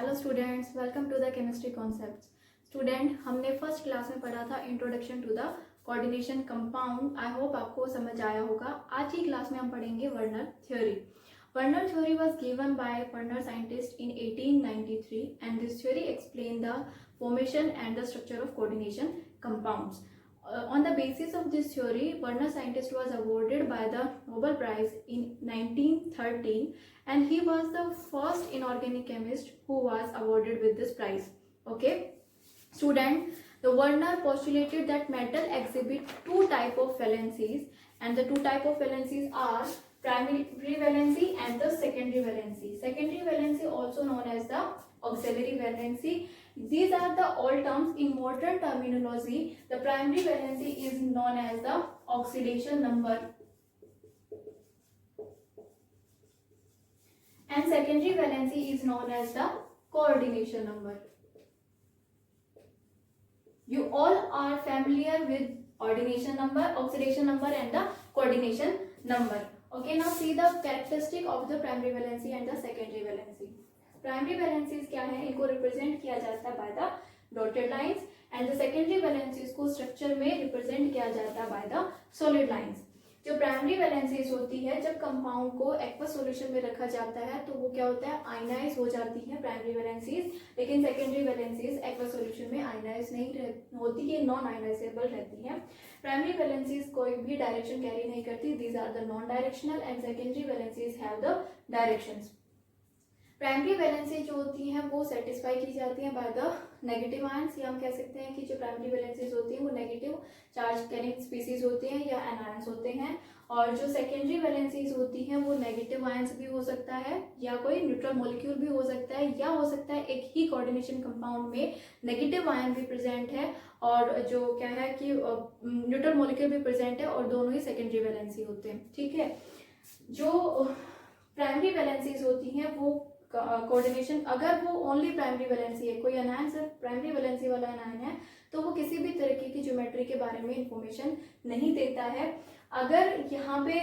Hello students, welcome to the chemistry concepts. Student, हमने first class में पढ़ा था introduction to the coordination compound. I hope आपको समझ आया होगा। आज की क्लास में हम पढ़ेंगे Werner theory. Werner theory was given by Werner scientist in 1893 and this theory explain the formation and the structure of coordination compounds. On the basis of this theory, Werner scientist was awarded by the Nobel Prize in 1913, and he was the first inorganic chemist who was awarded with this prize. Okay, student, the Werner postulated that metal exhibit two type of valencies, and the two type of valencies are primary valency and the secondary valency. Secondary valency also known as the auxiliary valency. These are the all terms in modern terminology. The primary valency is known as the oxidation number and secondary valency is known as the coordination number. You all are familiar with ordination number, oxidation number and the coordination number. Okay, now see the characteristic of the primary valency and the secondary valency. Primary valencies क्या है, इनको represent किया जाता है by the dotted lines and the secondary valencies को structure में represent किया जाता है बाय द सॉलिड लाइंस. जो प्राइमरी वैलेंसीज होती है, जब कंपाउंड को एक्वस सॉल्यूशन में रखा जाता है तो वो क्या होता है, आयनाइज हो जाती है प्राइमरी वैलेंसीज. लेकिन सेकेंडरी वैलेंसीज एक्वस सॉल्यूशन में आयनाइज नहीं होती, ये नॉन आयनाइजेबल रहती है. प्राइमरी वैलेंसीज कोई भी डायरेक्शन कैरी नहीं करती. These are the non directional and secondary valencies have the directions. Primary valency जो होती हैं वो सेटिस्फाई की जाती हैं बाय द नेगेटिव आयंस, या हम कह सकते हैं कि जो प्राइमरी वैलेंसीज होती हैं वो नेगेटिव चार्ज कैरिंग स्पीसीज होती हैं या एनायंस होते हैं. और जो सेकेंडरी वैलेंसीज होती हैं वो नेगेटिव आयंस भी हो सकता है या कोई न्यूट्रल मॉलिक्यूल भी हो सकता है, या हो सकता है एक ही कोऑर्डिनेशन कंपाउंड में नेगेटिव आयन भी प्रेजेंट है और जो क्या है कि न्यूट्रल मॉलिक्यूल भी प्रेजेंट है, और दोनों ही सेकेंडरी वैलेंसी होते हैं. ठीक है, जो प्राइमरी वैलेंसीज होती हैं वो कोऑर्डिनेशन, अगर वो ओनली प्राइमरी वैलेंसी है, कोई अनायन सिर्फ प्राइमरी वैलेंसी वाला अनायन है, तो वो किसी भी तरीके की ज्योमेट्री के बारे में इंफॉर्मेशन नहीं देता है. अगर यहाँ पे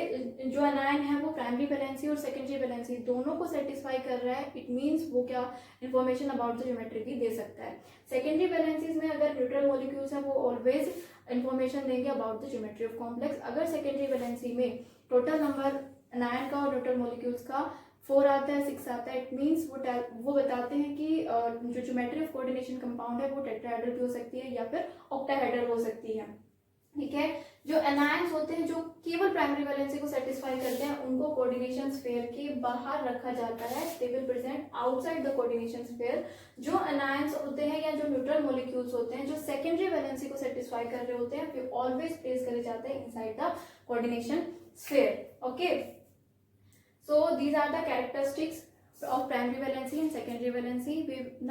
जो अनायन है वो प्राइमरी वैलेंसी और सेकेंडरी वैलेंसी दोनों को सेटिस्फाई कर रहा है, इट मीन्स वो क्या इन्फॉर्मेशन अबाउट द ज्योमेट्री भी दे सकता है. सेकेंडरी वैलेंसीज में अगर न्यूट्रल मॉलिक्यूल्स है वो ऑलवेज इन्फॉर्मेशन देंगे about the geometry of complex. अगर सेकेंडरी वैलेंसी में टोटल नंबर अनायन का और न्यूट्रल मॉलिक्यूल्स का 4 आता है, 6 आता है, इट मीन्स वो बताते हैं कि जो ज्योमेट्री ऑफ कोऑर्डिनेशन कंपाउंड है वो टेट्राहेड्रल भी हो सकती है या फिर ऑक्टाहेड्रल हो सकती है. ठीक है, जो एनायंस होते हैं जो केवल प्राइमरी वैलेंसी को सेटिस्फाई करते हैं उनको कोऑर्डिनेशन स्फीयर के बाहर रखा जाता है. They will present outside the coordination sphere. जो एनायंस होते हैं या जो न्यूट्रल मॉलिक्यूल्स होते हैं जो सेकेंडरी वैलेंसी को सेटिस्फाई कर रहे होते हैं, वे ऑलवेज प्लेस करे जाते हैं inside the coordination sphere. Okay, so these are the characteristics of primary valency and secondary valency.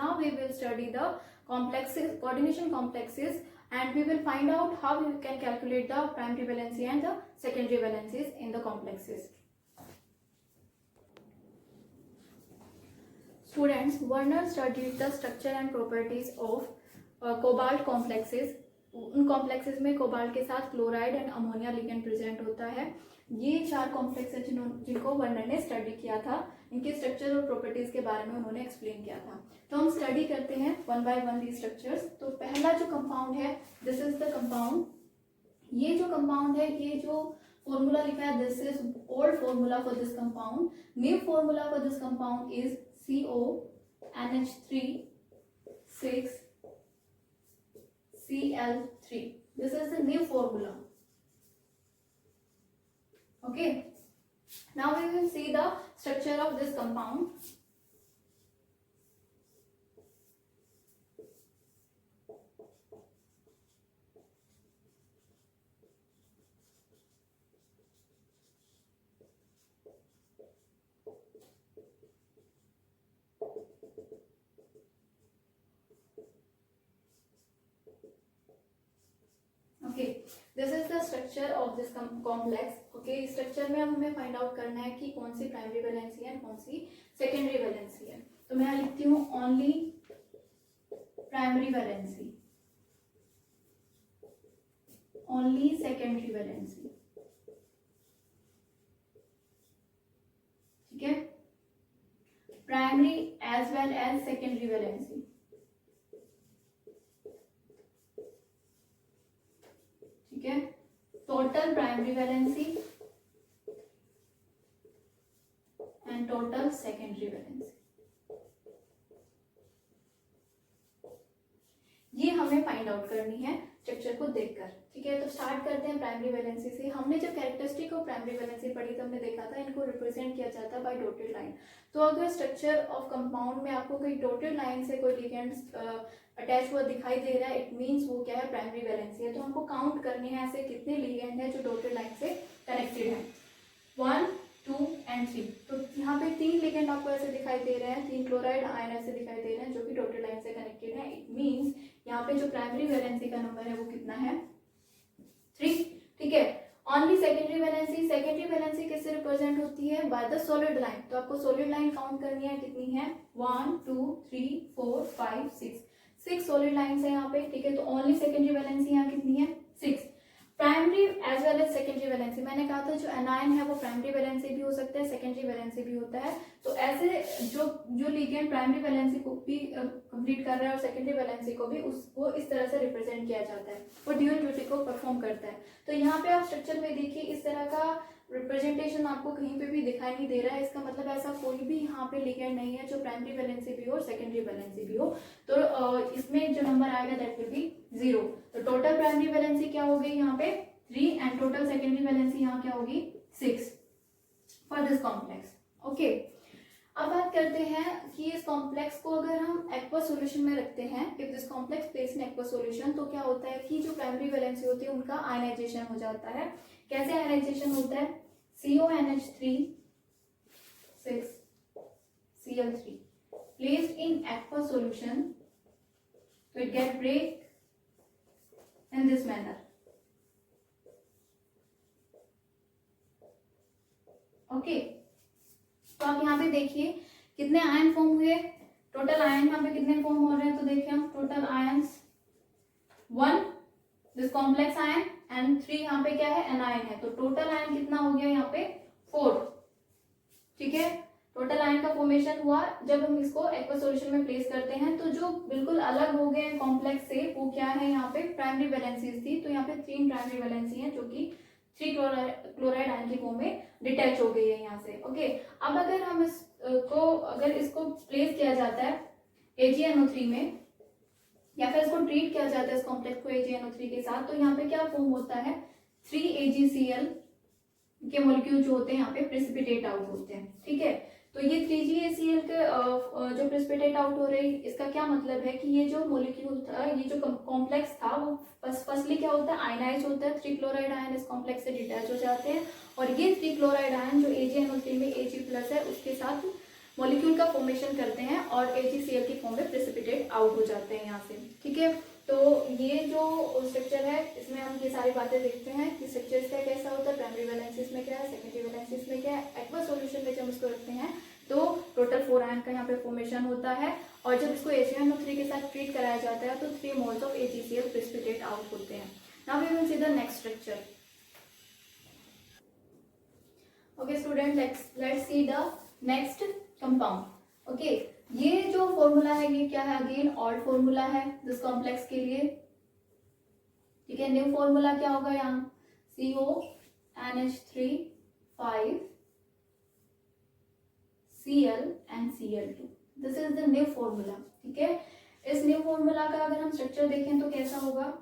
Now we will study the complexes, coordination complexes, and we will find out how we can calculate the primary valency and the secondary valencies in the complexes. Students, Werner studied the structure and properties of cobalt complexes. उन complexes में cobalt के साथ chloride and ammonia ligand present होता है. ये 4 complex है जिनको Werner ने स्टडी किया था. इनके स्ट्रक्चर और प्रॉपर्टीज के बारे में उन्होंने एक्सप्लेन किया था. तो हम स्टडी करते हैं one by one the structures. तो पहला जो कंपाउंड है, दिस इज द कंपाउंड. ये जो कंपाउंड है, ये जो फॉर्मूला लिखा है, this is old formula for this compound. New formula for this compound is CONH3 6 Cl3. This is the new formula. Okay. Now we will see the structure of this compound. Okay, this is the structure of this complex. Okay, इस structure में अब हमें find out करना है कि कौन सी primary valency है कौन सी सेकेंडरी वैलेंसी है. तो मैं लिखती हूँ only primary valency, only secondary valency. ठीक है, primary as well as secondary valency. ठीक है, total primary valency and total secondary valency, ये हमें फाइंड आउट करनी है स्ट्रक्चर को देखकर। ठीक है, तो स्टार्ट करते हैं प्राइमरी वैलेंसी से। हमने जब कैरेक्टरिस्टिक ऑफ प्राइमरी वैलेंसी पढ़ी तो हमने देखा था इनको रिप्रेजेंट किया जाता है बाय डॉटेड लाइन। तो अगर स्ट्रक्चर ऑफ कंपाउंड में आपको कोई डॉटेड लाइन से कोई लिगेंड अटैच हुआ दिखाई दे रहा है, इट मींस वो क्या है, प्राइमरी वैलेंसी है। तो हमको काउंट करने हैं ऐसे कितने लिगेंड है जो डॉटेड लाइन से कनेक्टेड है, 1 2 एंड 3। तो यहाँ पे 3 लिगेंड आपको ऐसे दिखाई दे रहे हैं, 3 क्लोराइड आयन ऐसे दिखाई दे रहे हैं जो कि डॉटेड लाइन से कनेक्टेड है। इट मींस यहाँ पे जो प्राइमरी वैलेंसी का नंबर है वो कितना है, 3। ठीक है, only secondary valency, secondary valency किससे रिप्रेजेंट होती है, बाय द सॉलिड लाइन। तो आपको सॉलिड लाइन काउंट करनी है, कितनी है, 1 2 3 4 5 6 सॉलिड लाइंस है यहाँ पे। ठीक है, तो ओनली सेकेंडरी वैलेंसी यहाँ कितनी है, 6। Primary as well as secondary valency, मैंने कहा था जो एनायन है वो प्राइमरी वैलेंसी भी हो सकता है, सेकेंडरी वैलेंसी भी होता है। तो ऐसे जो लिगेंड प्राइमरी वैलेंसी को भी कंप्लीट कर रहा है और सेकेंडरी वैलेंसी को भी उसको इस तरह से रिप्रेजेंट किया जाता है, वो ड्यूअल ड्यूटी को परफॉर्म करता है। तो यहाँ पे आप स्ट्रक्चर में देखिए इस तरह का रिप्रेजेंटेशन आपको कहीं पे भी दिखाई नहीं दे रहा है। इसका मतलब ऐसा कोई भी यहाँ पे लिगेंड नहीं है जो प्राइमरी वैलेंसी भी हो और सेकेंडरी वैलेंसी भी हो। तो इसमें जो नंबर आएगा दैट विल बी 0। तो टोटल प्राइमरी वैलेंसी क्या हो गई यहाँ पे, 3 एंड टोटल सेकेंडरी वैलेंसी यहाँ क्या होगी, 6 फॉर दिस कॉम्प्लेक्स। ओके, अब बात करते हैं कि इस कॉम्प्लेक्स को अगर हम एक्वा सॉल्यूशन में रखते हैं, if this complex place in aqua solution, तो क्या होता है कि जो प्राइमरी वैलेंसी होती है उनका आयनाइजेशन हो जाता है। कैसे आयनाइजेशन होता है, CONH3 6Cl3 placed in aqua solution, so it get break in this manner. Okay, तो आप यहाँ पे देखिए कितने आयन फॉर्म हुए, टोटल आयन यहाँ पे कितने फॉर्म हो रहे हैं, तो देखिए हम total ions 1 this complex ion and 3 यहाँ पे क्या है, एनायन है। तो टोटल आयन कितना हो गया यहाँ पे, 4। ठीक है, टोटल आयन का फॉर्मेशन हुआ। जब हम इसको एक्वा सॉल्यूशन में प्लेस करते हैं तो जो बिल्कुल अलग हो गए हैं कॉम्प्लेक्स से, वो क्या है, यहाँ पे प्राइमरी वैलेंसीज थी। तो यहाँ पे 3 प्राइमरी वैलेंसी हैं जो कि 3 क्लोराइड आयन की फॉर्म में डिटैच हो गई है यहाँ से। ओके, अब अगर हम अगर इसको प्लेस किया जाता है AgNO3 में, या फिर इसको ट्रीट किया जाता है इस कॉम्प्लेक्स को AgNO3 के साथ, तो यहाँ पे क्या फॉर्म होता है, 3AgCl के मॉलिक्यूल जो होते हैं यहाँ पे प्रेसिपिटेट आउट होते हैं। ठीक है, तो ये 3GaCl के जो प्रेसिपिटेट आउट हो रहे हैं, इसका क्या मतलब है कि ये जो मॉलिक्यूल था, ये जो कॉम्प्लेक्स था, वो फर्स्टली क्या होता है, आयनाइज होता है। 3 क्लोराइड आयन इस कॉम्प्लेक्स से डिटैच हो जाते हैं और ये 3 क्लोराइड आयन जो AgNO3 में Ag+ है उसके साथ मॉलिक्यूल का फॉर्मेशन करते हैं और AgCl की फॉर्म में प्रेसिपिटेट आउट हो जाते हैं यहाँ से। ठीक है, तो ये जो स्ट्रक्चर है इसमें हम ये सारी बातें देखते हैं कि स्ट्रक्चर इसका कैसा होता है, प्राइमरी वैलेंसीज में क्या है, सेकेंडरी वैलेंसीज में क्या है। एक्वा सॉल्यूशन में जब इसको रखते हैं तो टोटल 4 आयन का यहाँ पे फॉर्मेशन होता है और जब इसको AgNO3 के साथ ट्रीट कराया जाता है तो 3 moles of AgCl precipitate out होते हैं। Now we will see the next structure. Okay student, let's see the next compound. Okay, ये जो फॉर्मूला है ये क्या है, अगेन ऑल्ट फॉर्मूला है दिस कॉम्प्लेक्स के लिए। ठीक है, न्यू फॉर्मूला क्या होगा यहाँ, CONH3 5 Cl and Cl2, this is the new formula. ठीक है, इस न्यू फॉर्मूला का अगर हम स्ट्रक्चर देखें तो कैसा होगा,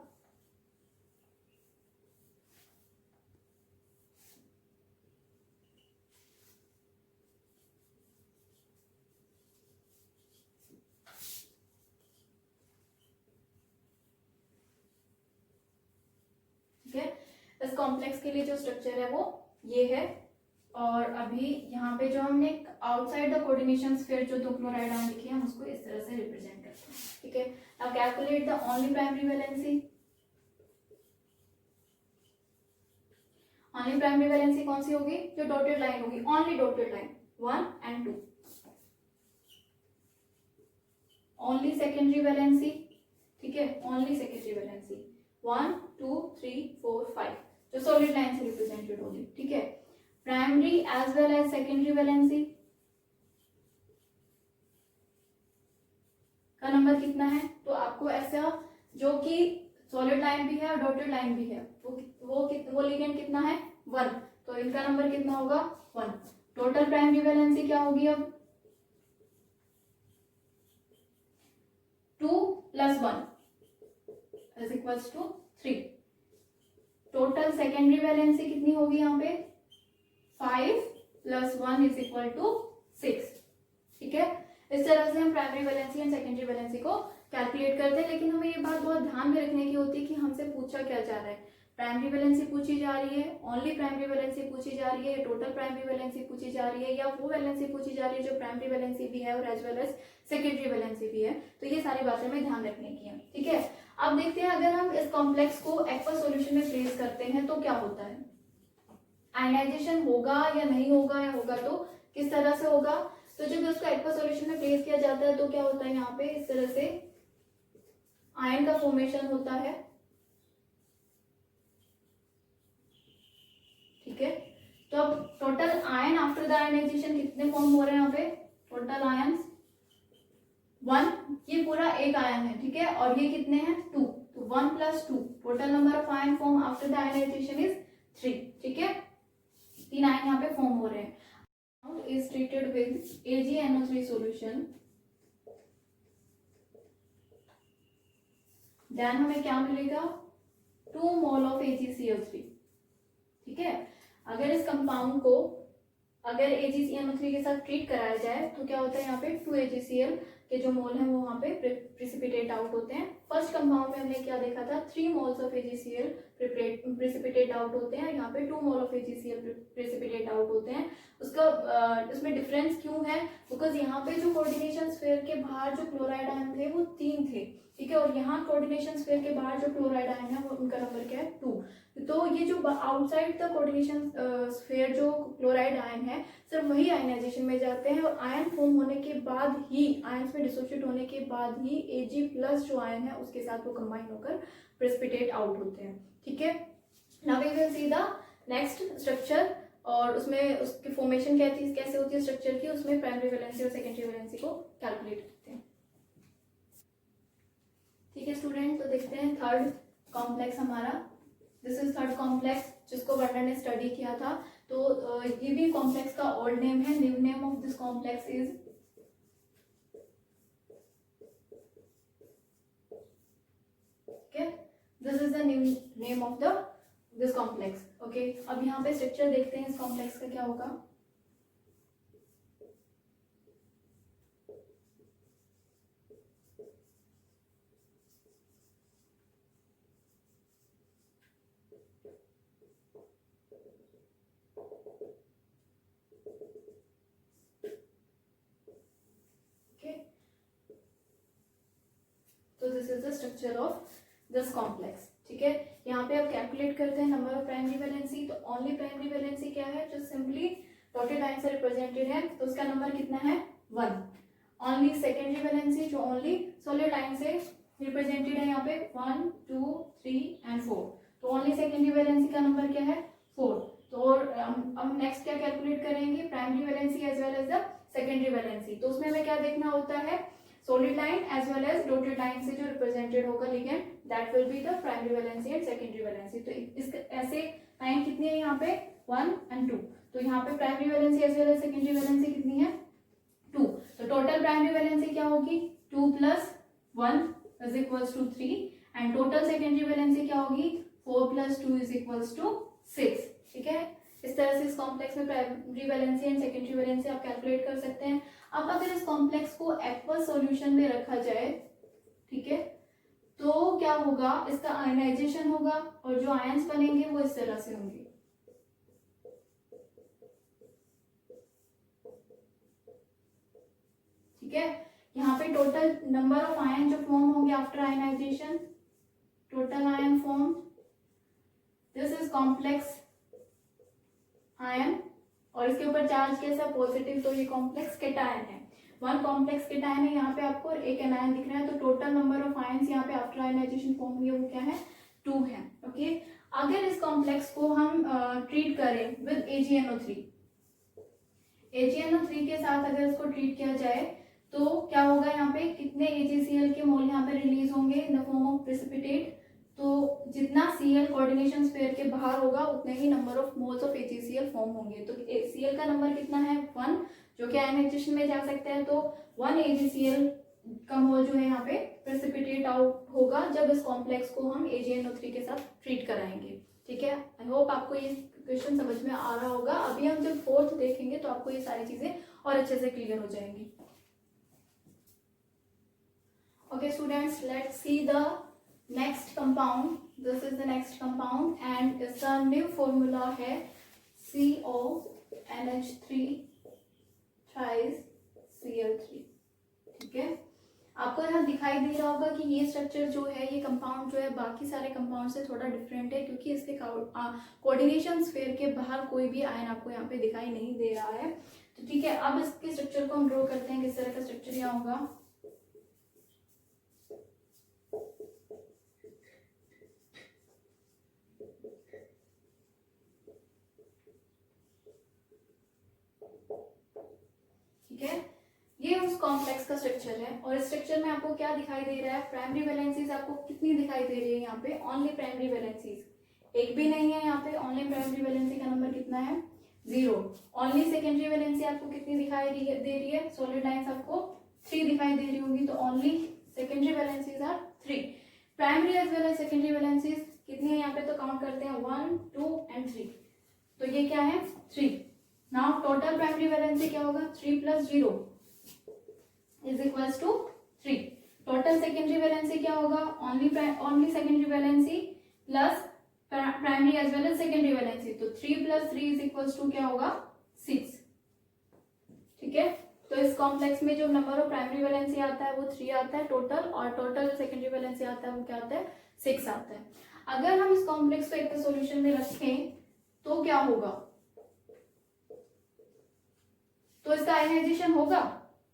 इस कॉम्प्लेक्स के लिए जो स्ट्रक्चर है वो ये है। और अभी यहाँ पे जो हमने आउटसाइड द कोऑर्डिनेशन स्फीयर जो 2 क्लोराइड आयन लिखे हैं उसको इस तरह से रिप्रेजेंट करते हैं। ठीक है, now calculate the only primary valency. Only primary valency कौन सी होगी, जो डॉटेड लाइन होगी, only dotted line 1 and 2। Only secondary valency, ठीक है, ओनली सेकेंडरी वैलेंसी 1 2 3 4 5 जो सॉलिड लाइन से रिप्रेजेंटेड होगी। ठीक है, primary as well as secondary valency, का नंबर कितना है, तो आपको ऐसा जो कि सॉलिड लाइन भी है और डॉटेड लाइन भी है वो लिगेंड कितना है 1, तो इनका नंबर कितना होगा 1। टोटल प्राइमरी वैलेंसी क्या होगी अब 2 + 1 is equals to 3। Total secondary valency कितनी होगी यहाँ पे 5 + 1 इज इक्वल टू 6। ठीक है, इस तरह से हम primary valency and secondary valency को कैलकुलेट करते हैं। लेकिन हमें ये बात बहुत ध्यान में रखने की होती है कि हमसे पूछा क्या जा रहा है, प्राइमरी वैलेंसी पूछी जा रही है, ओनली प्राइमरी वैलेंसी पूछी जा रही है, टोटल प्राइमरी वैलेंसी पूछी जा रही है, या वो वैलेंसी पूछी जा रही है जो प्राइमरी वैलेंसी भी है और as well as secondary valency भी है। तो ये सारी बातें हमें ध्यान रखने की है। ठीक है, अब देखते हैं अगर हम इस कॉम्प्लेक्स को एक्वस सॉल्यूशन में प्लेस करते हैं तो क्या होता है, आयनाइजेशन होगा या नहीं होगा, या होगा तो किस तरह से होगा। तो जब उसको एक्वस सॉल्यूशन में प्लेस किया जाता है तो क्या होता है, यहाँ पे इस तरह से आयन का फॉर्मेशन होता है। ठीक है, तो अब total ion after the ionisation कितने फॉर्म हो रहे हैं यहाँ पे, टोटल आयन 1, ये पूरा एक आयन है। ठीक है, और ये कितने हैं 2, तो 1 + 2, total number of ion form after the ionisation is 3। ठीक है, 3 आयन यहाँ पे फॉर्म हो रहे हैं। is treated with AgNO3 solution, then हमें क्या मिलेगा 2 मोल ऑफ AgCl3। ठीक है, अगर इस कंपाउंड को अगर AgCNO3 के साथ ट्रीट कराया जाए तो क्या होता है, यहाँ पे 2 AgCl के जो मोल हैं वो वहाँ पे प्रिसिपिटेट आउट होते हैं। फर्स्ट कंपाउंड में हमने क्या देखा था, 3 moles of AgCl precipitate out होते हैं, यहाँ पे 2 mole of AgCl precipitate out होते हैं। उसका इसमें डिफरेंस क्यों है, बिकॉज यहाँ पे जो कोऑर्डिनेशन स्फीयर के बाहर जो क्लोराइड आयन थे वो 3 थे। ठीक है, और यहाँ कोऑर्डिनेशन स्फीयर के बाहर जो क्लोराइड आयन है वो उनका नंबर क्या है 2। तो ये जो आउटसाइड द कोऑर्डिनेशन स्फीयर जो क्लोराइड आयन है सिर्फ वही आयनाइजेशन में जाते हैं, और आयन फॉर्म होने के बाद ही, आयंस में डिसोसिएट होने के बाद ही Ag+ जो आयन है उसके साथ वो कंबाइन होकर प्रेसिपिटेट आउट होते हैं। ठीक है, now we will see the next structure, और उसमें उसकी फॉर्मेशन कैसे होती है स्ट्रक्चर की, उसमें प्राइमरी वैलेंसी और सेकेंडरी वैलेंसी को कैलकुलेट करते हैं। ठीक है स्टूडेंट, तो देखते हैं थर्ड कॉम्प्लेक्स हमारा, दिस इज थर्ड कॉम्प्लेक्स जिसको वर्नर ने स्टडी किया था। तो ये भी कॉम्प्लेक्स का ओल्ड नेम है, new name of this complex is this is the new name of the this complex. Okay, अब यहाँ पे स्ट्रक्चर देखते हैं इस कॉम्प्लेक्स का क्या होगा। तो this is the structure of this complex. ठीक है, यहाँ पे आप कैलकुलेट करते हैं नंबर ऑफ प्राइमरी वैलेंसी। तो ओनली प्राइमरी वैलेंसी क्या है, जो सिंपली डॉटेड लाइन से रिप्रेजेंटेड है, तो उसका नंबर कितना है 1। ओनली सेकेंडरी वैलेंसी जो ओनली सॉलिड लाइन से रिप्रेजेंटेड है, यहाँ पे 1 2 3 एंड 4, तो ओनली सेकेंडरी वैलेंसी का नंबर क्या है 4। तो हम नेक्स्ट क्या कैलकुलेट करेंगे, primary valency as well as the secondary valency. तो उसमें हमें क्या देखना होता है, solid line as well as dotted line से जो represented होगा ligand, that will be the primary valency and secondary valency। तो इस ऐसे लाइन कितनी है यहाँ पे 1 and 2, तो यहाँ पे primary valency as well as secondary valency कितनी है 2। तो टोटल प्राइमरी वैलेंसी क्या होगी 2 + 1 is equals to 3, and total secondary valency क्या होगी 4 + 2 इज इक्वल्स टू 6। ठीक है, इस तरह से इस कॉम्प्लेक्स में primary valency and secondary valency आप कैलकुलेट कर सकते हैं। अब अगर इस कॉम्प्लेक्स को एक्वस सॉल्यूशन में रखा जाए, ठीक है, तो क्या होगा, इसका आयनाइजेशन होगा और जो आयंस बनेंगे वो इस तरह से होंगे। ठीक है, यहाँ पे टोटल नंबर ऑफ आयन जो फॉर्म होंगे after ionisation, total ion form, this is complex ion, और इसके ऊपर चार्ज कैसा पॉजिटिव, तो ये कॉम्प्लेक्स केटायन है। 1 कॉम्प्लेक्स केटायन है, यहाँ पे आपको एक एनायन दिख रहा है, तो टोटल नंबर ऑफ आयंस यहाँ पे आफ्टर आयनाइजेशन फॉर्म हुए वो क्या है 2 है। ओके, अगर इस कॉम्प्लेक्स को हम ट्रीट करें विद AgNO3, AgNO3 के साथ अगर इसको ट्रीट किया जाए तो क्या होगा, यहाँ पे कितने AgCl जितना Cl कोऑर्डिनेशन स्फीयर के बाहर होगा उतने ही number of moles of HCl form होंगे। तो Cl का नंबर कितना है 1, जो कि आयनाइजेशन में जा सकते हैं। तो 1 AgCl का मोल जो है यहाँ पे प्रेसिपिटेट आउट होगा जब इस कॉम्प्लेक्स को हम AgNO3 के साथ ट्रीट कराएंगे। ठीक है, आई होप आपको ये क्वेश्चन समझ में आ रहा होगा। अभी हम जब फोर्थ देखेंगे तो आपको ये सारी चीजें और अच्छे से क्लियर हो जाएंगी। Okay students, let's see the next compound. This is the next compound and इसका new formula है CONH3 thrice Cl3। ठीक है, आपको यहाँ दिखाई दे रहा होगा कि ये स्ट्रक्चर जो है, ये कंपाउंड जो है बाकी सारे कंपाउंड से थोड़ा डिफरेंट है, क्योंकि इसके कोऑर्डिनेशन स्फीयर के बाहर कोई भी आयन आपको यहाँ पे दिखाई नहीं दे रहा है। तो ठीक है, अब इसके स्ट्रक्चर को हम ड्रॉ करते हैं। किस तरह का स्ट्रक्चर यहाँ होगा, ठीक है, ये उस कॉम्प्लेक्स का स्ट्रक्चर है। और इस स्ट्रक्चर में आपको क्या दिखाई दे रहा है, प्राइमरी वैलेंसीज आपको कितनी दिखाई दे रही है यहाँ पे, ओनली प्राइमरी वैलेंसीज, एक भी नहीं है यहाँ पे। ओनली प्राइमरी वैलेंसी का नंबर कितना है 0। ओनली सेकेंडरी वैलेंसी आपको कितनी दिखाई दे रही है, सॉलिड लाइंस आपको 3 दिखाई दे रही होंगी। तो only secondary valencies are 3। Primary as well as secondary valencies कितनी है यहाँ पे, तो काउंट करते हैं 1, 2 एंड 3। तो ये क्या है 3। नाउ टोटल प्राइमरी वैलेंसी क्या होगा, 3 + 0 is equals to 3। Total secondary valency क्या होगा, only secondary valency plus primary as well as secondary valency. तो 3 + 3 इज इक्वल्स टू क्या होगा 6। ठीक है, तो इस कॉम्प्लेक्स में जो नंबर ऑफ प्राइमरी वैलेंसी आता है वो 3 आता है टोटल, और टोटल सेकेंडरी वैलेंसी आता है वो क्या आता है 6 आता है। अगर हम इस कॉम्प्लेक्स को एक सॉल्यूशन में रखें तो क्या होगा, तो इसका आयनाइजेशन होगा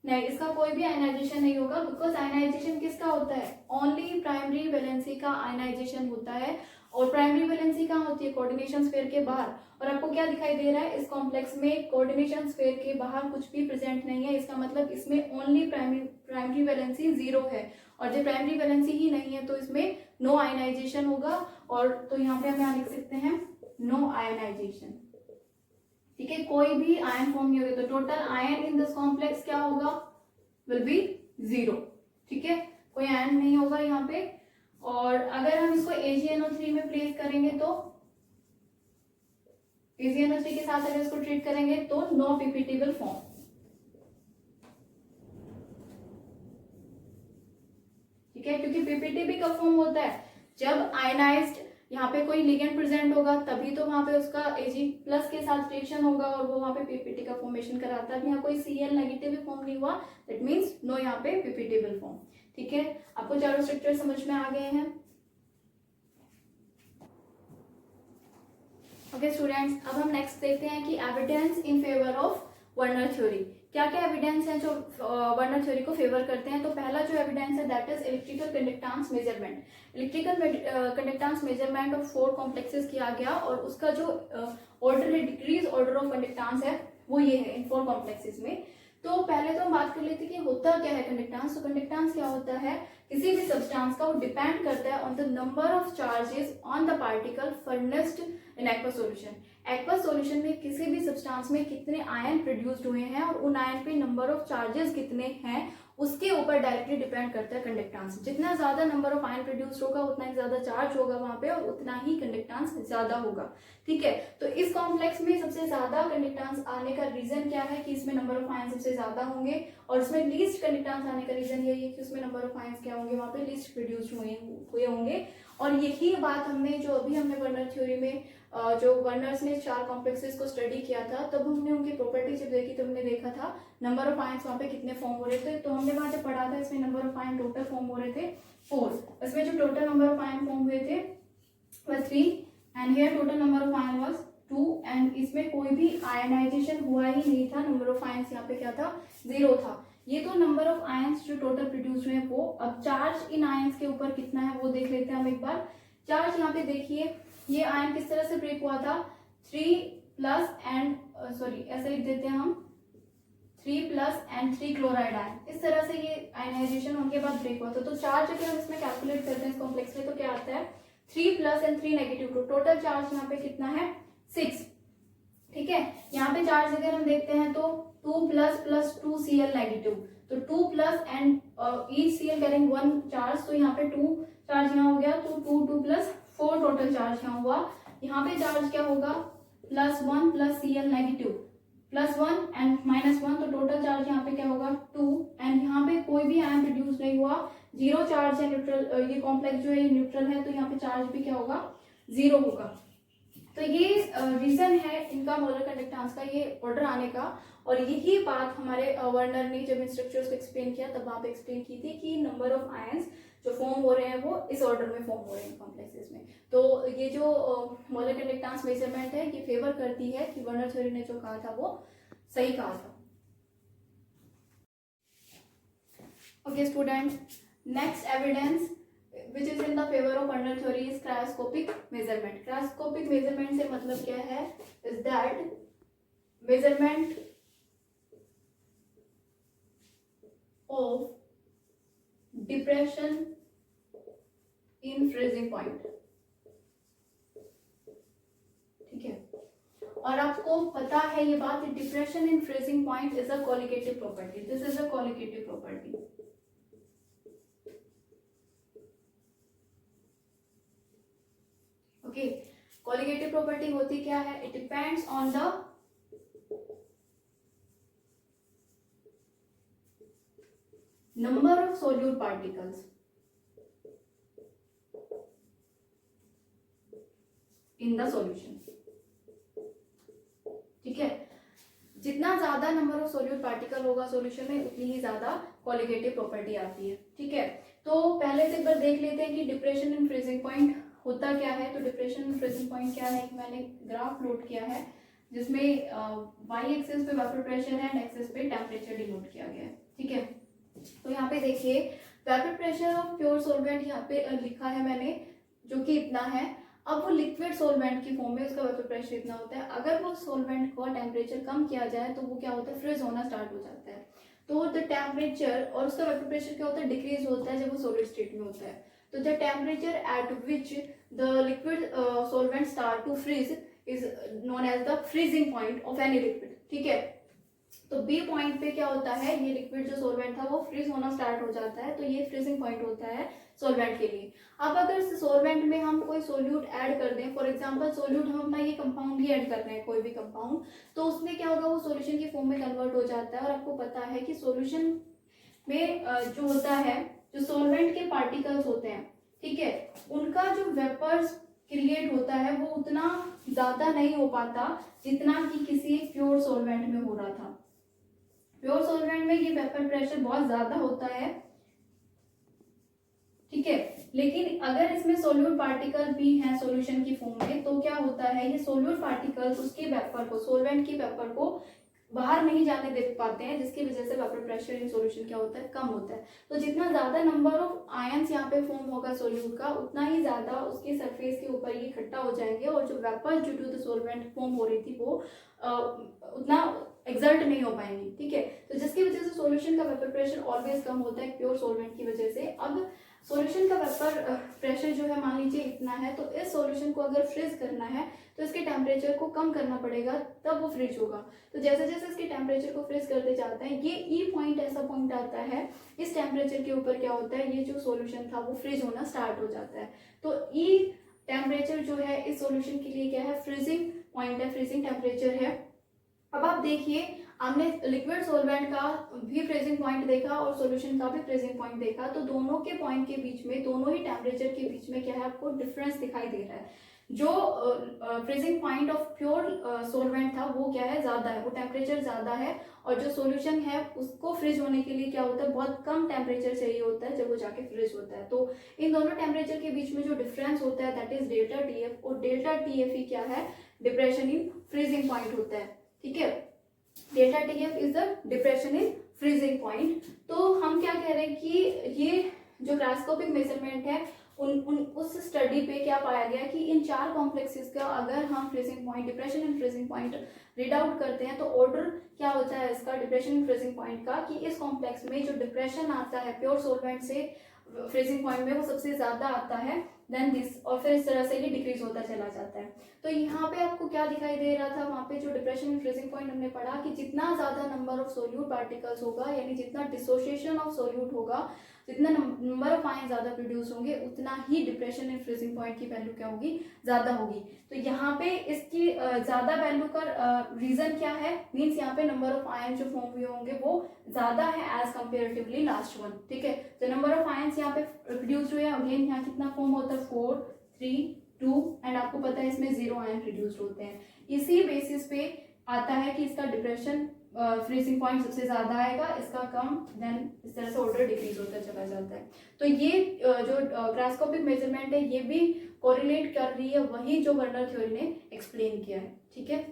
नहीं, इसका कोई भी आयनाइजेशन नहीं होगा, बिकॉज आयनाइजेशन किसका होता है, ओनली प्राइमरी वैलेंसी का आयनाइजेशन होता है। और प्राइमरी वैलेंसी कहाँ होती है, कोऑर्डिनेशन स्फीयर के बाहर। और आपको क्या दिखाई दे रहा है, इस कॉम्प्लेक्स में कोऑर्डिनेशन स्फीयर के बाहर कुछ भी प्रेजेंट नहीं है। इसका मतलब इसमें ओनली प्राइमरी वैलेंसी 0 है, और जब प्राइमरी वैलेंसी ही नहीं है तो इसमें नो आयनाइजेशन होगा। और तो यहाँ पे हम लिख सकते हैं नो आयनाइजेशन। ठीक है, कोई भी आयन फॉर्म नहीं होगा, तो total ion in this complex क्या होगा, विल बी 0। ठीक है, कोई आयन नहीं होगा यहाँ पे। और अगर हम इसको AgNO3 में प्लेस करेंगे तो AgNO3 के साथ अगर इसको ट्रीट करेंगे तो नो पीपीटेबल फॉर्म। ठीक है, क्योंकि पीपीटीबी कब फॉर्म होता है, जब आयनाइज्ड यहाँ पे कोई लिगेंड प्रेजेंट होगा, तभी तो वहां पे उसका Ag+ के साथ रिएक्शन होगा और वो वहां पे पीपीटी का फॉर्मेशन कराता है। यहाँ कोई Cl नेगेटिव फॉर्म नहीं हुआ, दैट मींस नो यहाँ पे पीपीटेबल फॉर्म। ठीक है, आपको चारों स्ट्रक्चर समझ में आ गए हैं। ओके स्टूडेंट्स, अब हम नेक्स्ट देखते हैं कि evidence in favour of Werner theory. क्या क्या एविडेंस हैं जो वर्नर थ्योरी को फेवर करते हैं। तो पहला जो एविडेंस है that is electrical conductance measurement. Electrical conductance measurement of 4 complexes किया गया, और उसका जो ऑर्डर है, डिक्रीज ऑर्डर ऑफ कंडक्टेंस है, वो ये है इन 4 कॉम्प्लेक्सेस में। तो पहले तो हम बात कर लेते हैं कि होता क्या है कंडक्टेंस। तो कंडक्टेंस क्या होता है, किसी भी सब्सटेंस का वो डिपेंड करता है on the number of charges on the particle furnished in aqueous solution. Aqueous solution में किसी भी सब्सटेंस में कितने आयन प्रोड्यूस्ड हुए हैं और उन आयन पे नंबर ऑफ चार्जेस कितने हैं, उसके ऊपर डायरेक्टली डिपेंड करता है कंडक्टेंस। जितना ज्यादा नंबर ऑफ आयन प्रोड्यूस्ड होगा उतना ही ज्यादा चार्ज होगा वहां पे, और उतना ही कंडक्टेंस ज्यादा होगा। ठीक है, तो इस कॉम्प्लेक्स में सबसे ज्यादा कंडक्टेंस आने का रीजन क्या है कि इसमें नंबर ऑफ आयन सबसे ज्यादा होंगे, और इसमें लीस्ट कंडक्टेंस आने का रीजन यही है कि उसमें नंबर ऑफ आयन क्या होंगे, वहां पे लीस्ट प्रोड्यूस्ड हुए होंगे। और यही बात हमने जो अभी हमने वर्नर थ्योरी में जो वर्नर्स ने 4 कॉम्प्लेक्सेस को स्टडी किया था, तब हमने उनकी प्रॉपर्टी जब देखी तो हमने देखा था नंबर ऑफ आयन्स वहाँ पे कितने फॉर्म हो रहे थे। तो हमने वहाँ जब पढ़ा था इसमें number of ion total form हो रहे थे 4। इसमें जो total number of ion form हुए थे वह 3, and here total number of ion was 2, and इसमें कोई भी आयनाइजेशन हुआ ही नहीं था। नंबर ऑफ आयन्स यहाँ पे क्या था, 0 था। ये तो नंबर ऑफ आयन्स जो टोटल प्रोड्यूस हुए हैं वो। अब चार्ज इन आयन्स के ऊपर कितना है वो देख लेते हैं हम एक बार। चार्ज यहाँ पे देखिए, ये आयन किस तरह से ब्रेक हुआ था, 3+ एंड ऐसे लिख देते हैं हम 3+ एंड 3 क्लोराइड आयन। इस तरह से ये आयनाइजेशन होने के बाद ब्रेक हुआ था। तो चार्ज अगर हम इसमें कैलकुलेट करते हैं इस कॉम्प्लेक्स में तो क्या आता है 3 plus and 3 negative 2, total charge यहाँ पे कितना है 6। ठीक है, यहाँ पे चार्ज अगर हम देखते हैं तो 2 प्लस प्लस 2 Cl नेगेटिव, तो 2 plus and each Cl carrying 1 charge, तो यहाँ पे 2 चार्ज यहाँ हो गया, तो 2 प्लस 4 टोटल चार्ज यहाँ हुआ। यहाँ पे चार्ज क्या होगा +1 प्लस Cl नेगेटिव +1 एंड -1, तो टोटल चार्ज यहाँ पे क्या होगा 2, एंड यहाँ पे कोई भी आयन प्रोड्यूस नहीं हुआ, 0 चार्ज है, न्यूट्रल ये कॉम्प्लेक्स जो है न्यूट्रल है, तो यहाँ पे चार्ज भी क्या होगा 0 होगा। तो ये रीजन है इनका मोलर कंडक्टेंस का, ये ऑर्डर आने का, और यही बात हमारे वर्नर ने जब इन स्ट्रक्चर्स को एक्सप्लेन किया तब वहाँ पे एक्सप्लेन की थी कि नंबर ऑफ आयंस जो फॉर्म हो रहे हैं वो इस ऑर्डर में फॉर्म हो रहे हैं कॉम्प्लेक्सेस में। तो ये जो मोलर कंडक्टेंस मेजरमेंट है ये फेवर करती है कि वर्नर थ्योरी ने जो कहा था वो सही कहा था। Okay student, next evidence which is in the favor of Werner theory is cryoscopic measurement. Cryoscopic measurement से मतलब क्या है is that measurement of depression in freezing point. ठीक है, और आपको पता है ये बात, depression in freezing point is a colligative property, this is a colligative property. Okay, colligative property होती क्या है, it depends on the number of solute particles in the solution. ठीक है, जितना ज्यादा नंबर ऑफ सोल्यूट पार्टिकल होगा solution में उतनी ही ज्यादा कोलिगेटिव प्रॉपर्टी आती है। ठीक है, तो पहले से एक बार देख लेते हैं कि डिप्रेशन इन फ्रीजिंग पॉइंट होता क्या है। तो डिप्रेशन इन फ्रीजिंग पॉइंट क्या है, मैंने ग्राफ प्लॉट किया है जिसमें वाई एक्सिस पे वेपर प्रेशर है एंड एक्सिस पे टेम्परेचर डिनोट किया गया है। ठीक है, तो यहाँ पे देखिए vapour pressure of pure solvent यहाँ पे लिखा है मैंने, जो कि इतना है। अब वो लिक्विड सॉल्वेंट की फॉर्म में उसका वेपर प्रेशर इतना होता है, अगर वो सॉल्वेंट को टेम्परेचर कम किया जाए तो वो क्या होता है, फ्रीज होना स्टार्ट हो जाता है। तो द टेम्परेचर और उसका वेपर प्रेशर क्या होता है, डिक्रीज होता है जब वो सॉलिड स्टेट में होता है। तो the temperature at which the liquid solvent start to freeze is known as the freezing point of any liquid. ठीक है, तो बी पॉइंट पे क्या होता है, ये लिक्विड जो सॉल्वेंट था वो फ्रीज होना स्टार्ट हो जाता है, तो ये फ्रीजिंग पॉइंट होता है सॉल्वेंट के लिए। अब अगर सॉल्वेंट में हम कोई सोल्यूट ऐड कर दें, फॉर एग्जांपल सोल्यूट हम अपना ये कंपाउंड ही ऐड कर रहे हैं, कोई भी कंपाउंड, तो उसमें क्या होगा, वो सॉल्यूशन की फॉर्म में कन्वर्ट हो जाता है। और आपको पता है कि सॉल्यूशन में जो होता है, जो सॉल्वेंट के पार्टिकल्स होते हैं, ठीक है, उनका जो वेपर्स क्रिएट होता है वो उतना ज्यादा नहीं हो पाता जितना कि किसी प्योर सॉल्वेंट में हो रहा था। प्योर सॉल्वेंट में ये वेपर प्रेशर बहुत ज्यादा होता है। ठीक है, लेकिन अगर इसमें सोल्यूट पार्टिकल भी हैं सॉल्यूशन की फॉर्म में, तो क्या होता है, ये सोल्यूट पार्टिकल्स उसके वेपर को, सॉल्वेंट की वेपर को बाहर नहीं जाने दे पाते हैं, जिसकी वजह से वेपर प्रेशर इन सॉल्यूशन क्या होता है, कम होता है। तो जितना ज्यादा नंबर ऑफ आयंस यहाँ पे फॉर्म होगा सोल्यूट का, उतना ही ज्यादा उसके सरफेस के ऊपर ये इकट्ठा हो जाएंगे, और जो vapour due to the solvent form हो रही थी वो उतना एक्सर्ट नहीं हो पाएंगी। ठीक है, तो जिसकी वजह से सॉल्यूशन का वेपर प्रेशर ऑलवेज कम होता है प्योर सॉल्वेंट की वजह से। अब सॉल्यूशन का वेपर प्रेशर जो है मान लीजिए इतना है, तो इस सॉल्यूशन को अगर फ्रीज करना है तो इसके टेम्परेचर को कम करना पड़ेगा, तब वो फ्रीज होगा। तो जैसे जैसे इसके टेम्परेचर को फ्रीज करते जाते हैं, ये ई पॉइंट ऐसा पॉइंट आता है, इस टेम्परेचर के ऊपर क्या होता है, ये जो सॉल्यूशन था वो फ्रीज होना स्टार्ट हो जाता है। तो ई टेम्परेचर जो है इस सॉल्यूशन के लिए क्या है, फ्रीजिंग पॉइंट है, फ्रीजिंग टेम्परेचर है। अब आप देखिए, हमने लिक्विड सॉल्वेंट का भी फ्रीजिंग पॉइंट देखा और सॉल्यूशन का भी फ्रीजिंग पॉइंट देखा, तो दोनों के पॉइंट के बीच में, दोनों ही टेम्परेचर के बीच में क्या है, आपको डिफरेंस दिखाई दे रहा है। जो freezing point of pure solvent था वो क्या है, ज्यादा है, वो टेम्परेचर ज्यादा है, और जो सॉल्यूशन है उसको फ्रीज होने के लिए क्या होता है, बहुत कम टेम्परेचर चाहिए होता है जब वो जाके फ्रीज होता है। तो इन दोनों टेम्परेचर के बीच में जो डिफरेंस होता है दैट इज डेल्टा टीएफ, और डेल्टा टीएफ ही क्या है, डिप्रेशन इन फ्रीजिंग पॉइंट होता है। ठीक है, delta TF is the depression in freezing point. तो हम क्या कह रहे हैं कि ये जो क्रायोस्कोपिक मेजरमेंट है उस स्टडी पे क्या पाया गया कि इन 4 कॉम्प्लेक्सेस का अगर हम freezing point, depression in freezing point read out करते हैं, तो ऑर्डर क्या होता है इसका, डिप्रेशन इन फ्रीजिंग पॉइंट का, कि इस कॉम्प्लेक्स में जो डिप्रेशन आता है प्योर सॉल्वेंट से फ्रीजिंग पॉइंट में वो सबसे ज्यादा आता है देन दिस, और फिर इस तरह से ये डिक्रीज होता चला जाता है। तो यहाँ पे आपको क्या दिखाई दे रहा था, वहाँ पे जो डिप्रेशन एंड फ्रीजिंग पॉइंट हमने पढ़ा कि जितना ज़्यादा नंबर ऑफ सोल्यूट पार्टिकल्स होगा, यानी जितना डिसोसिएशन ऑफ सोल्यूट होगा, जितना नंबर ऑफ आयन ज़्यादा प्रोड्यूस होंगे, उतना ही डिप्रेशन एंड फ्रीजिंग पॉइंट की वैल्यू क्या होगी, ज़्यादा होगी। तो यहाँ पे इसकी ज़्यादा वैल्यू का रीज़न क्या है, मीन्स यहाँ पे नंबर ऑफ आयन जो फॉर्म हुए होंगे वो ज़्यादा है एज कंपेरेटिवली लास्ट वन। ठीक है, तो नंबर ऑफ आयन्स यहाँ पे प्रोड्यूस हुए, अगेन यहाँ कितना फॉर्म होता है, 4, 3, 2, एंड आपको पता है इसमें 0 आयन प्रोड्यूस होते हैं। इसी बेसिस पे आता है कि इसका डिप्रेशन फ्रीजिंग पॉइंट सबसे ज्यादा आएगा, इसका कम, देन इस तरह से ऑर्डर डिक्रीज होता चला जाता है। तो ये जो ग्रास्कोपिक मेजरमेंट है ये भी कोरिलेट कर रही है वही जो वर्नर थ्योरी ने एक्सप्लेन किया है। ठीक है,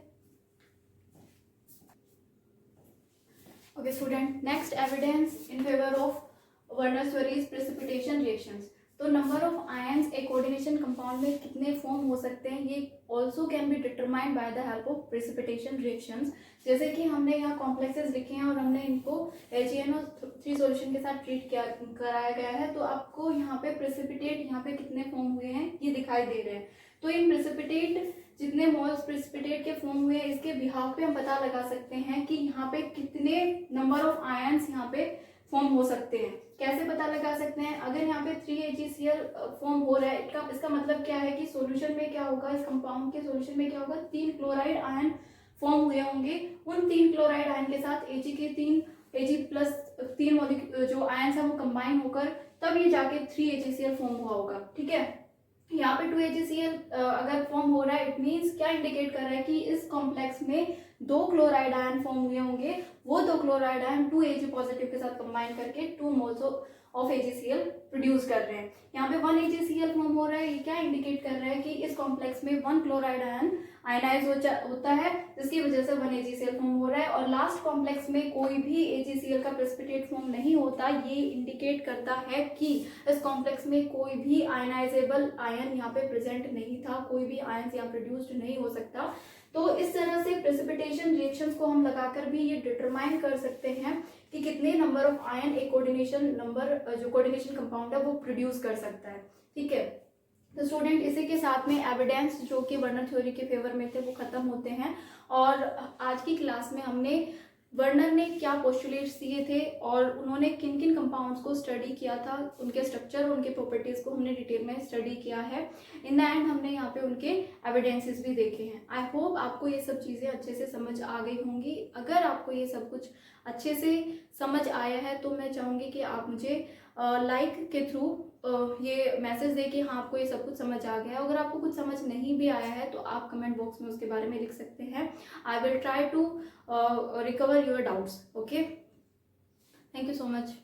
okay student, next evidence in favour of Werner theory is precipitation reactions. तो नंबर ऑफ आयन्स एक कोऑर्डिनेशन कंपाउंड में कितने फॉर्म हो सकते हैं, ये also can be determined by the help of precipitation reactions. जैसे कि हमने यहाँ कॉम्प्लेक्सेस लिखे हैं और हमने इनको HNO3 सॉल्यूशन के साथ ट्रीट कराया गया है, तो आपको यहाँ पे प्रेसिपिटेट यहाँ पे कितने फॉर्म हुए हैं ये दिखाई दे रहे हैं। तो इन प्रेसिपिटेट जितने मोल्स प्रेसिपिटेट के फॉर्म हुए हैं, इसके बिहाफ पे हम पता लगा सकते हैं कि यहाँ पे कितने नंबर ऑफ आयन्स यहाँ पे फॉर्म हो सकते हैं। कैसे पता लगा सकते हैं, अगर यहाँ पे 3AgCl फॉर्म हो रहा है, इसका मतलब क्या है कि सॉल्यूशन में क्या होगा, इस कंपाउंड के सॉल्यूशन में क्या होगा, 3 क्लोराइड आयन फॉर्म हुए होंगे। उन 3 क्लोराइड आयन के साथ Ag के 3 मॉलिक्यूल जो आयन्स है वो कंबाइन होकर तब ये जाके 3AgCl फॉर्म हुआ होगा। ठीक है, यहाँ पे 2AgCl अगर फॉर्म हो रहा है, इट मीन्स क्या इंडिकेट कर रहा है कि इस कॉम्प्लेक्स में 2 क्लोराइड आयन फॉर्म हुए होंगे, वो 2 क्लोराइड आयन 2Ag पॉजिटिव के साथ कंबाइन करके 2 मोल्स ऑफ AgCl प्रोड्यूस कर रहे हैं। यहाँ पे 1AgCl फॉर्म हो रहा है, ये क्या इंडिकेट कर रहा है कि इस कॉम्प्लेक्स में 1 क्लोराइड आयन आयनाइज होता है, जिसकी वजह से 1AgCl फॉर्म हो रहा है। और लास्ट कॉम्प्लेक्स में कोई भी AgCl का प्रेसिपिटेट फॉर्म नहीं होता, ये इंडिकेट करता है कि इस कॉम्प्लेक्स में कोई भी आयनाइजेबल आयन यहाँ पे प्रेजेंट नहीं था, कोई भी आयन यहाँ प्रोड्यूस्ड नहीं हो सकता। तो इस तरह से प्रेसिपिटेशन रिएक्शंस को हम लगाकर भी ये डिटरमाइन कर सकते हैं कि कितने नंबर ऑफ आयन एक कोऑर्डिनेशन कंपाउंड है वो प्रोड्यूस कर सकता है। ठीक है, तो स्टूडेंट इसी के साथ में एविडेंस जो कि वर्नर थ्योरी के फेवर में थे वो खत्म होते हैं। और आज की क्लास में हमने वर्नर ने क्या पोस्टुलेट्स दिए थे और उन्होंने किन किन कंपाउंड्स को स्टडी किया था, उनके स्ट्रक्चर और उनके प्रॉपर्टीज़ को हमने डिटेल में स्टडी किया है। इन द एंड हमने यहाँ पे उनके एविडेंसेस भी देखे हैं। आई होप आपको ये सब चीज़ें अच्छे से समझ आ गई होंगी। अगर आपको ये सब कुछ अच्छे से समझ आया है तो मैं चाहूँगी कि आप मुझे लाइक के थ्रू ये मैसेज दे कि हाँ आपको ये सब कुछ समझ आ गया है। अगर आपको कुछ समझ नहीं भी आया है तो आप कमेंट बॉक्स में उसके बारे में लिख सकते हैं। I will try to recover your doubts. Okay, thank you so much.